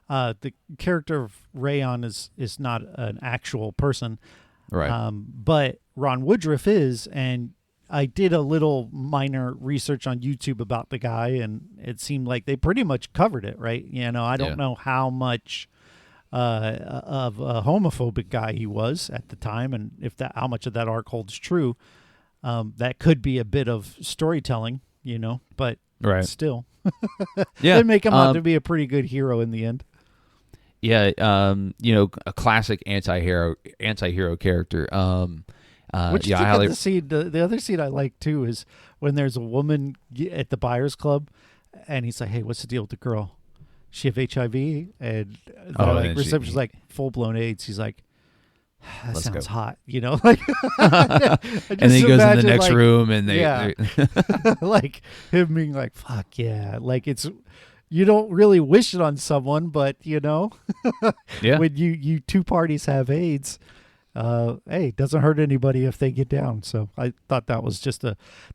B: the character of Rayon is not an actual person,
A: right?
B: But Ron Woodruff is, and I did a little minor research on YouTube about the guy, and it seemed like they pretty much covered it, right? I don't know how much of a homophobic guy he was at the time, and how much of that arc holds true. That could be a bit of storytelling, but still, they make him out to be a pretty good hero in the end.
A: Yeah, a classic anti-hero character.
B: Which the scene, the other scene I like too is when there's a woman at the buyers club, and he's like, "Hey, what's the deal with the girl? She have HIV?" And the reception's like, "Full blown AIDS." He's like, "That sounds hot," like.
A: And then he goes in the next room, and they
B: like him being like, "Fuck yeah!" Like you don't really wish it on someone, but when you two parties have AIDS. Hey, it doesn't hurt anybody if they get down. So I thought that was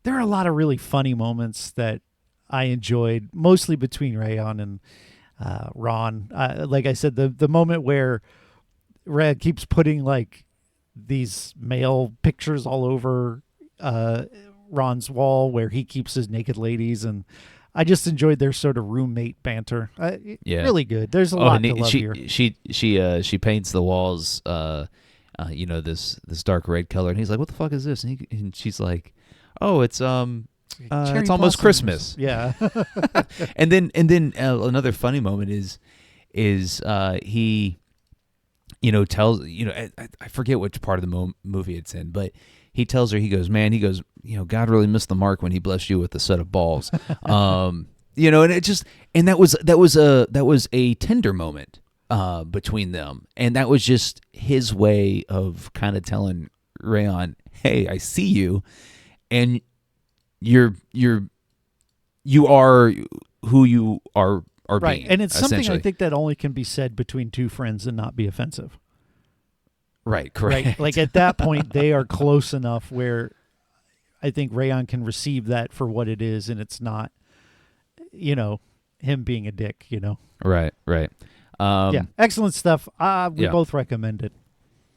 B: there are a lot of really funny moments that I enjoyed, mostly between Rayon and Ron. Like I said, the moment where Red keeps putting like these male pictures all over Ron's wall where he keeps his naked ladies, and I just enjoyed their sort of roommate banter. Really good. There's a lot to love here.
A: She paints the walls this dark red color, and he's like, "What the fuck is this?" And she's like, "Oh, it's almost
B: blossoms.
A: Christmas."
B: Yeah.
A: and then another funny moment is he tells I forget which part of the movie it's in, but he tells her, he goes, God really missed the mark when he blessed you with a set of balls. And it just, and that was a tender moment between them, and that was just his way of kind of telling Rayon, "Hey, I see you, and you are who you are
B: right."
A: being."
B: And it's something I think that only can be said between two friends and not be offensive.
A: Right, correct.
B: Right? Like at that point, they are close enough where I think Rayon can receive that for what it is, and it's not, him being a dick.
A: Right.
B: Excellent stuff. We both recommend it.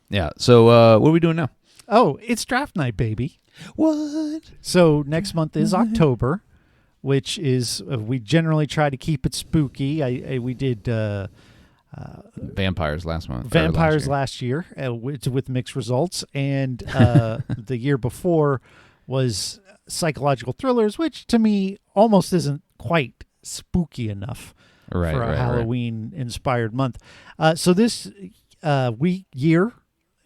A: Yeah. So what are we doing now?
B: Oh, it's draft night, baby.
A: What?
B: So next month is October, which is we generally try to keep it spooky. We did
A: vampires last month.
B: Vampires last year with mixed results, and the year before was psychological thrillers, which to me almost isn't quite spooky enough. For a Halloween-inspired month. So this year,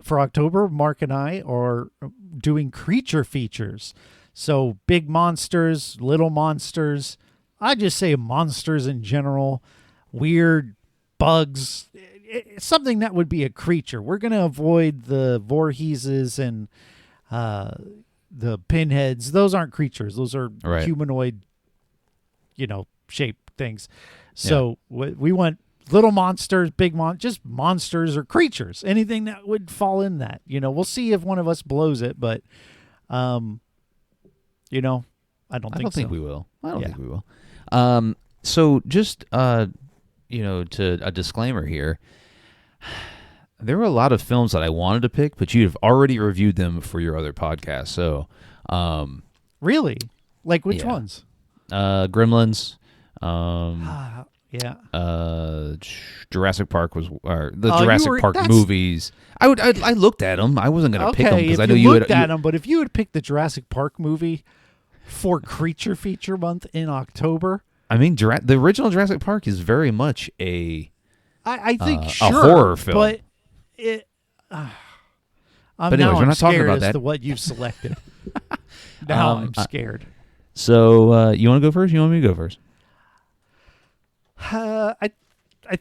B: for October, Mark and I are doing creature features. So big monsters, little monsters. I just say monsters in general. Weird bugs. Something that would be a creature. We're going to avoid the Voorheeses and the pinheads. Those aren't creatures. Those are humanoid, shaped things. So we want little monsters, big just monsters or creatures, anything that would fall in that. We'll see if one of us blows it, but I don't think
A: we will. I don't think we will. So just to a disclaimer here. There were a lot of films that I wanted to pick, but you've already reviewed them for your other podcast. So
B: really? Like which ones?
A: Gremlins. Jurassic Park Jurassic Park movies. I looked at them. I wasn't going to pick them because I knew you looked
B: at them. But if you had picked the Jurassic Park movie for Creature Feature Month in October,
A: I mean, the original Jurassic Park is very much a horror film,
B: but we're not talking about that. To what you've selected. Now I'm scared.
A: So you want to go first? You want me to go first?
B: I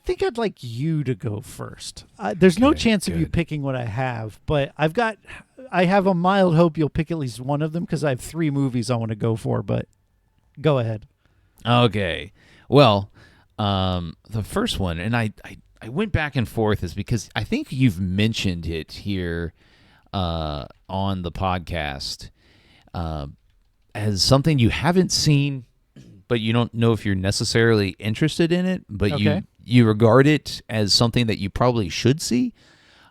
B: think I'd like you to go first. There's no chance of you picking what I have, but I have a mild hope you'll pick at least one of them because I have 3 movies I want to go for, but go ahead.
A: Okay. Well, The first one, and I went back and forth, is because I think you've mentioned it here on the podcast as something you haven't seen, but you don't know if you're necessarily interested in it, but
B: Okay.
A: you regard it as something that you probably should see.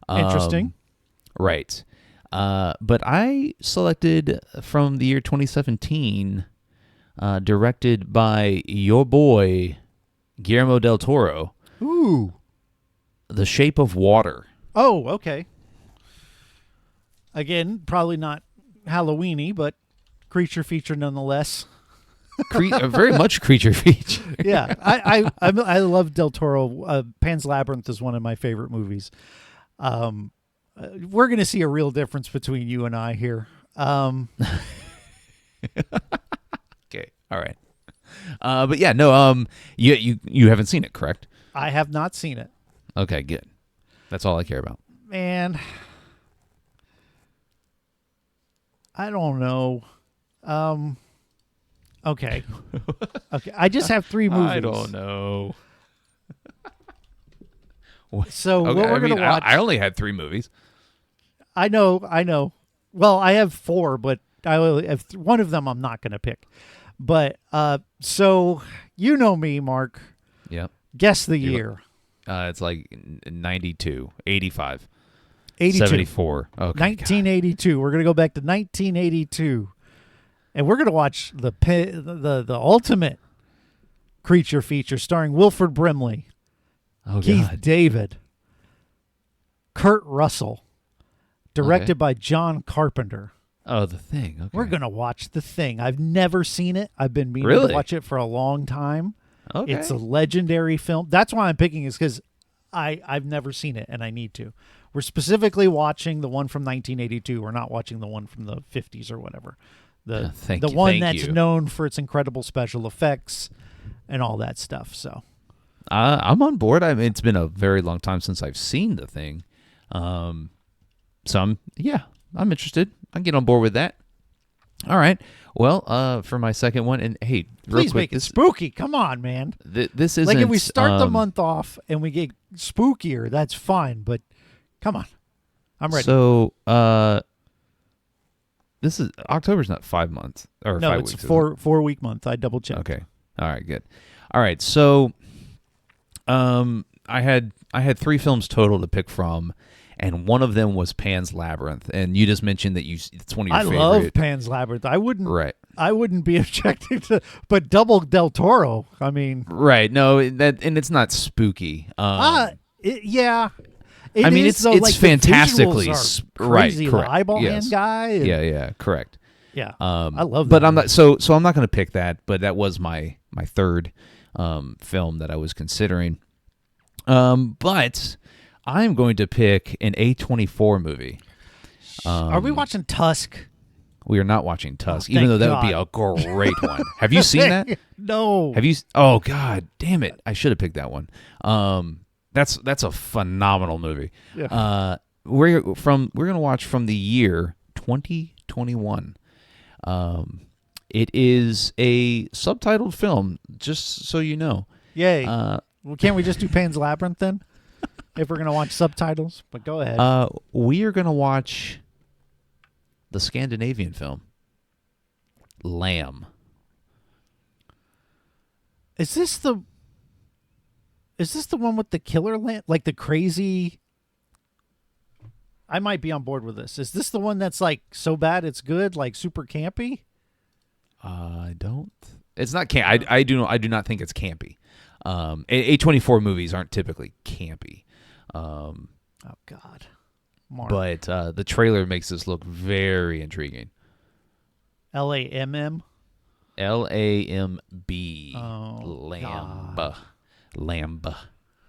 B: Interesting.
A: Right. But I selected from the year 2017, directed by your boy, Guillermo del Toro,
B: Ooh.
A: The Shape of Water.
B: Oh, okay. Again, probably not Halloween-y, but creature feature nonetheless.
A: Very much creature feature.
B: Yeah, I love Del Toro. Pan's Labyrinth is one of my favorite movies. We're going to see a real difference between you and I here.
A: Okay, all right. But yeah, no. You haven't seen it, correct?
B: I have not seen it.
A: Okay, good. That's all I care about.
B: Man, I don't know. Okay. Okay. I just have 3 movies.
A: I don't know.
B: So
A: Okay,
B: what we're going to watch.
A: I only had 3 movies.
B: I know. Well, I have 4, but I only have one of them I'm not going to pick. But so you know me, Mark.
A: Yep.
B: Guess the year.
A: It's like 92, 85,
B: 82.
A: 74. Okay.
B: 1982. We're going to go back to 1982. And we're going to watch the ultimate creature feature starring Wilford Brimley,
A: God. Oh,
B: Keith
A: God.
B: David, Kurt Russell, directed by John Carpenter.
A: Oh, The Thing. Okay.
B: We're going to watch The Thing. I've never seen it. I've been meaning
A: Really?
B: to watch it for a long time.
A: Okay.
B: It's a legendary film. That's why I'm picking, is because I've never seen it and I need to. We're specifically watching the one from 1982. We're not watching the one from the 50s or whatever. The one that's known for its incredible special effects and all that stuff. So
A: I'm on board. I mean, it's been a very long time since I've seen The Thing. I'm interested. I can get on board with that. All right. Well, for my second one, and hey, real
B: please
A: quick,
B: make it spooky. Come on, man.
A: This isn't
B: Like if we start the month off and we get spookier, that's fine. But come on, I'm ready.
A: So, this is October's not 5 months or
B: no,
A: 5
B: it's
A: weeks.
B: a 4-week month. I double checked.
A: Okay. All right. Good. All right. So, I had 3 films total to pick from, and one of them was Pan's Labyrinth. And you just mentioned that it's one of your favorite.
B: I love Pan's Labyrinth. I wouldn't be objecting to, but double Del Toro. I mean,
A: right? No, and it's not spooky.
B: yeah.
A: I mean, it's
B: like
A: fantastically
B: the visuals are crazy.
A: right. Correct.
B: The eyeball
A: Yes.
B: hand guy. And,
A: Yeah. Correct.
B: Yeah. I love that.
A: But I'm not so I'm not going to pick that. But that was my third film that I was considering. But I'm going to pick an A24 movie.
B: Are we watching Tusk?
A: We are not watching Tusk,
B: Oh,
A: even though that
B: thank
A: would be a great one. Have you seen that?
B: No.
A: Have you? Oh God, damn it! I should have picked that one. That's a phenomenal movie.
B: Yeah.
A: We're gonna watch from the year 2021. It is a subtitled film, just so you know.
B: Yay. Well, can't we just do Pan's Labyrinth then? If we're gonna watch subtitles, but go ahead.
A: We are gonna watch the Scandinavian film Lamb.
B: Is this the one with the killer lamb? Like the crazy? I might be on board with this. Is this the one that's like so bad it's good, like super campy?
A: I don't. It's not camp. I do not think it's campy. A24 movies aren't typically campy.
B: Oh God. Mark.
A: But the trailer makes this look very intriguing.
B: LAMM?
A: LAMB.
B: Oh,
A: Lamb.
B: God.
A: Lamb.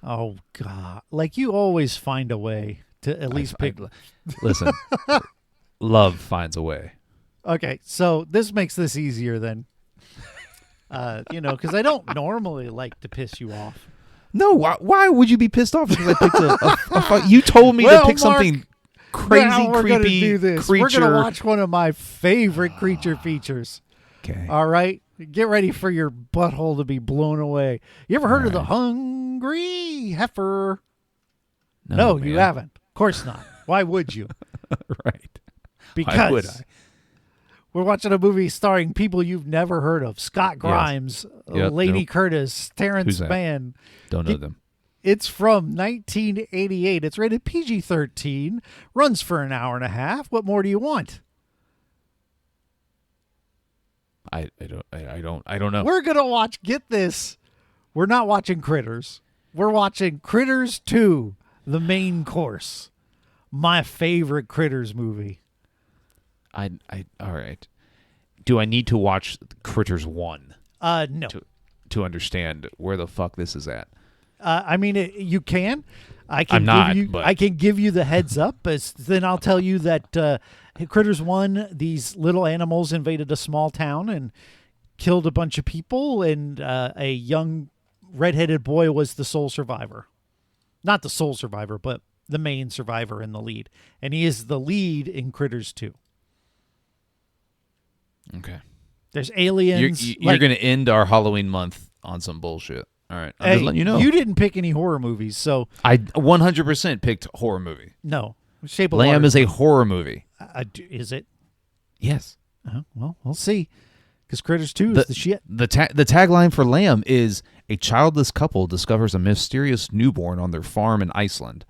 B: Oh God. Like you always find a way to at least pick.
A: Listen, love finds a way.
B: Okay, so this makes this easier then. Because I don't normally like to piss you off.
A: No, why would you be pissed off because I picked a you told me to pick something crazy,
B: now we're
A: creepy
B: gonna do this.
A: creature.
B: We're going to watch one of my favorite creature features.
A: Okay.
B: All right? Get ready for your butthole to be blown away. You ever heard of the
A: right.
B: hungry heifer?
A: No,
B: No,
A: man.
B: you haven't. Of course not. Why would you?
A: Right.
B: Because
A: Why would I?
B: we're watching a movie starring people you've never heard of. Scott Grimes,
A: Yep,
B: Lady
A: nope.
B: Curtis, Terrence
A: Who's that?
B: Mann.
A: Don't know them.
B: It's from 1988. It's rated PG-13. Runs for an hour and a half. What more do you want?
A: I don't know.
B: We're going to watch, get this, we're not watching Critters. We're watching Critters 2, the main course. My favorite Critters movie.
A: All right. Do I need to watch Critters 1
B: No.
A: to understand where the fuck this is at?
B: I mean, you can. I can
A: I'm not,
B: give you.
A: but-
B: I can give you the heads up. Then I'll tell you that Critters 1, these little animals invaded a small town and killed a bunch of people, and a young redheaded boy was the sole survivor. Not the sole survivor, but the main survivor in the lead, and he is the lead in Critters 2.
A: Okay.
B: There's aliens.
A: You're going to end our Halloween month on some bullshit. All right. I'm
B: Hey,
A: just letting you know.
B: you didn't pick any horror movies, so
A: I 100% picked horror movie.
B: no. Shape of
A: Lamb
B: Water.
A: is a horror movie.
B: Is it?
A: Yes.
B: Well, we'll see. Because Critters 2 is the shit.
A: The tagline for Lamb is a childless couple discovers a mysterious newborn on their farm in Iceland.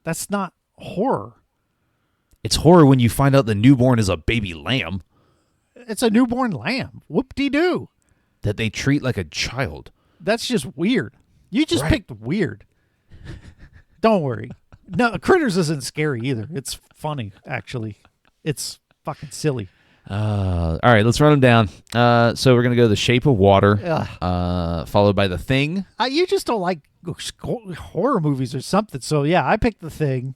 B: That's not horror.
A: It's horror when you find out the newborn is a baby lamb
B: It's a newborn lamb. Whoop-de-doo.
A: that they treat like a child.
B: That's just weird. You just
A: Right.
B: picked weird. Don't worry. No, Critters isn't scary either. It's funny, actually. It's fucking silly.
A: All right, let's run them down. So we're going to go The Shape of Water,
B: Ugh.
A: followed by The Thing.
B: You just don't like horror movies or something. So, yeah, I picked The Thing.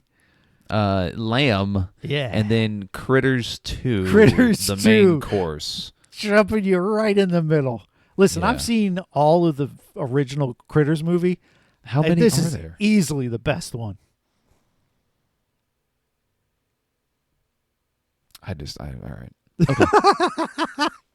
A: Lamb,
B: Yeah.
A: and then Critters 2,
B: Critters
A: the
B: 2.
A: main course.
B: Jumping you right in the middle. Listen,
A: Yeah.
B: I've seen all of the original Critters movie.
A: How
B: and
A: many
B: this
A: are
B: is
A: there?
B: easily the best one.
A: All right.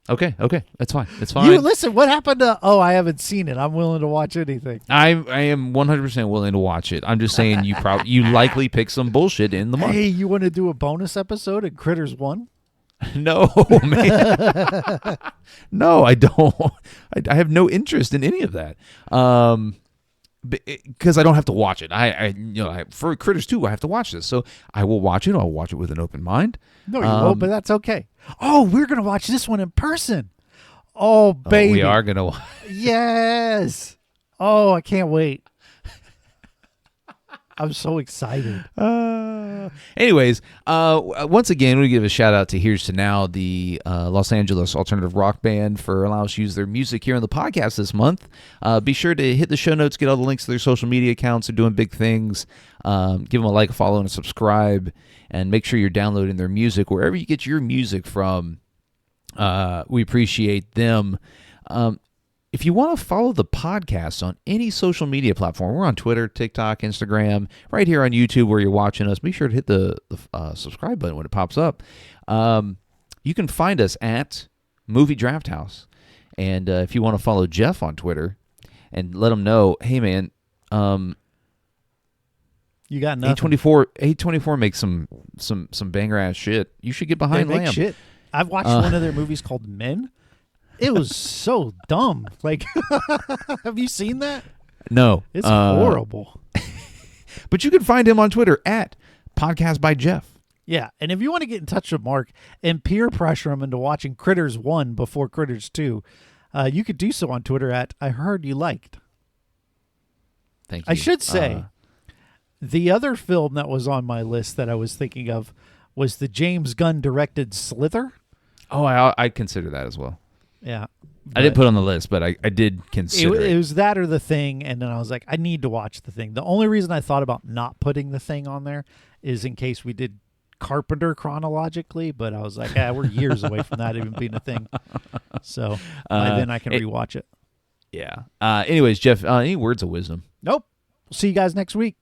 A: Okay, that's fine. It's fine.
B: You listen, what happened to I haven't seen it. I'm willing to watch anything.
A: I am 100% willing to watch it. I'm just saying you likely picked some bullshit in the month.
B: Hey, you want to do a bonus episode in Critters 1?
A: No, man. No, I don't. I have no interest in any of that. Because I don't have to watch it. For Critters 2, I have to watch this. So I will watch it. I'll watch it with an open mind.
B: No, you won't, but that's okay. Oh, we're going to watch this one in person. Oh, baby.
A: We are going to watch.
B: Yes. Oh, I can't wait. I'm so excited.
A: Anyways, once again, we give a shout out to Here's to Now, the Los Angeles alternative rock band, for allowing us to use their music here on the podcast this month. Be sure to hit the show notes, get all the links to their social media accounts. They're doing big things. Give them a like, a follow, and a subscribe, and make sure you're downloading their music wherever you get your music from. We appreciate them. If you want to follow the podcast on any social media platform, we're on Twitter, TikTok, Instagram, right here on YouTube where you're watching us. Be sure to hit the subscribe button when it pops up. You can find us at Movie Draft House. And if you want to follow Jeff on Twitter and let him know, hey, man,
B: You got nothing.
A: A24 makes some banger-ass shit. You should get
B: They
A: behind
B: make
A: Lamb.
B: shit. I've watched one of their movies called Men. It was so dumb. Like, have you seen that?
A: No.
B: It's horrible.
A: But you can find him on Twitter at Podcast by Jeff.
B: Yeah, and if you want to get in touch with Mark and peer pressure him into watching Critters 1 before Critters 2, you could do so on Twitter at I Heard You Liked.
A: Thank you.
B: I should say, the other film that was on my list that I was thinking of was the James Gunn directed Slither.
A: Oh, I'd consider that as well.
B: Yeah.
A: I didn't put it on the list, but I did consider it.
B: It was that or The Thing, and then I was like, I need to watch The Thing. The only reason I thought about not putting The Thing on there is in case we did Carpenter chronologically, but I was like, we're years away from that even being a thing. So by then I can rewatch it.
A: Yeah. Anyways, Jeff, any words of wisdom?
B: Nope. We'll see you guys next week.